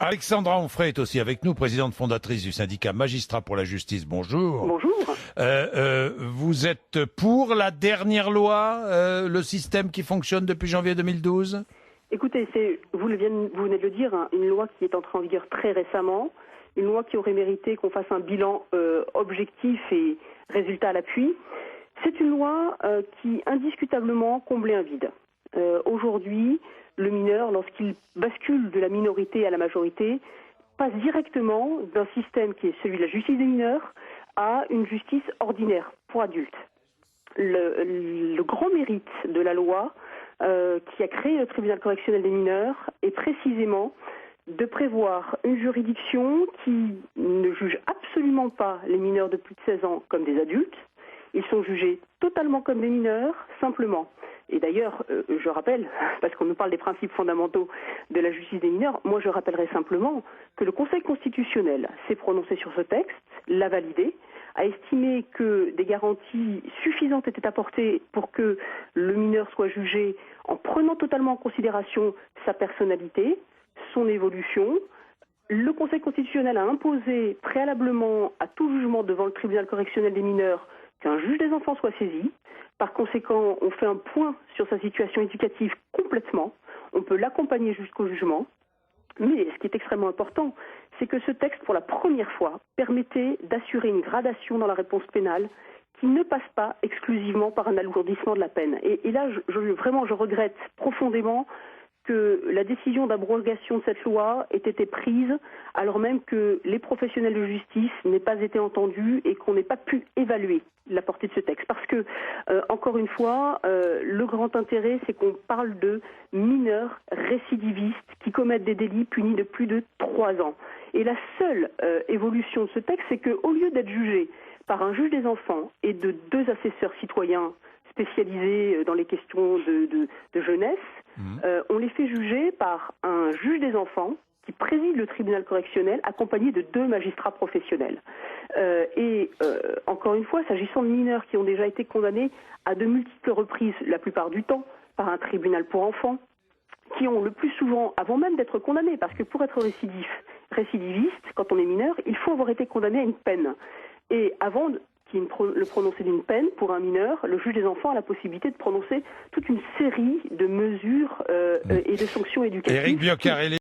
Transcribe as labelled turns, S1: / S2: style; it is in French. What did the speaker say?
S1: Alexandra Onfray est aussi avec nous, présidente fondatrice du syndicat Magistrats pour la Justice. Bonjour.
S2: Bonjour.
S1: Vous êtes pour la dernière loi, le système qui fonctionne depuis janvier 2012 ?
S2: Écoutez, vous venez de le dire, hein, une loi qui est entrée en vigueur très récemment, une loi qui aurait mérité qu'on fasse un bilan objectif et résultat à l'appui. C'est une loi qui indiscutablement comblait un vide. Aujourd'hui, le mineur, lorsqu'il bascule de la minorité à la majorité, passe directement d'un système qui est celui de la justice des mineurs à une justice ordinaire pour adultes. Le grand mérite de la loi qui a créé le tribunal correctionnel des mineurs est précisément de prévoir une juridiction qui ne juge absolument pas les mineurs de plus de 16 ans comme des adultes. Ils sont jugés totalement comme des mineurs, simplement. Et d'ailleurs, je rappelle, parce qu'on nous parle des principes fondamentaux de la justice des mineurs, moi je rappellerai simplement que le Conseil constitutionnel s'est prononcé sur ce texte, l'a validé, a estimé que des garanties suffisantes étaient apportées pour que le mineur soit jugé en prenant totalement en considération sa personnalité, son évolution. Le Conseil constitutionnel a imposé préalablement à tout jugement devant le tribunal correctionnel des mineurs qu'un juge des enfants soit saisi. Par conséquent, on fait un point sur sa situation éducative complètement. On peut l'accompagner jusqu'au jugement. Mais ce qui est extrêmement important, c'est que ce texte, pour la première fois, permettait d'assurer une gradation dans la réponse pénale qui ne passe pas exclusivement par un alourdissement de la peine. Et là, je regrette profondément que la décision d'abrogation de cette loi ait été prise alors même que les professionnels de justice n'aient pas été entendus et qu'on n'ait pas pu évaluer la portée de ce texte. Parce que, encore une fois, le grand intérêt, c'est qu'on parle de mineurs récidivistes qui commettent des délits punis de plus de 3 ans. Et la seule évolution de ce texte, c'est qu'au lieu d'être jugé par un juge des enfants et de 2 assesseurs citoyens spécialisés dans les questions de jeunesse, on les fait juger par un juge des enfants qui préside le tribunal correctionnel accompagné de 2 magistrats professionnels. Encore une fois, s'agissant de mineurs qui ont déjà été condamnés à de multiples reprises, la plupart du temps, par un tribunal pour enfants, qui ont le plus souvent, avant même d'être condamnés, parce que pour être récidiviste, quand on est mineur, il faut avoir été condamné à une peine. Et avant le prononcé d'une peine pour un mineur, le juge des enfants a la possibilité de prononcer toute une série de mesures et de sanctions éducatives.
S1: Éric Biocarelli.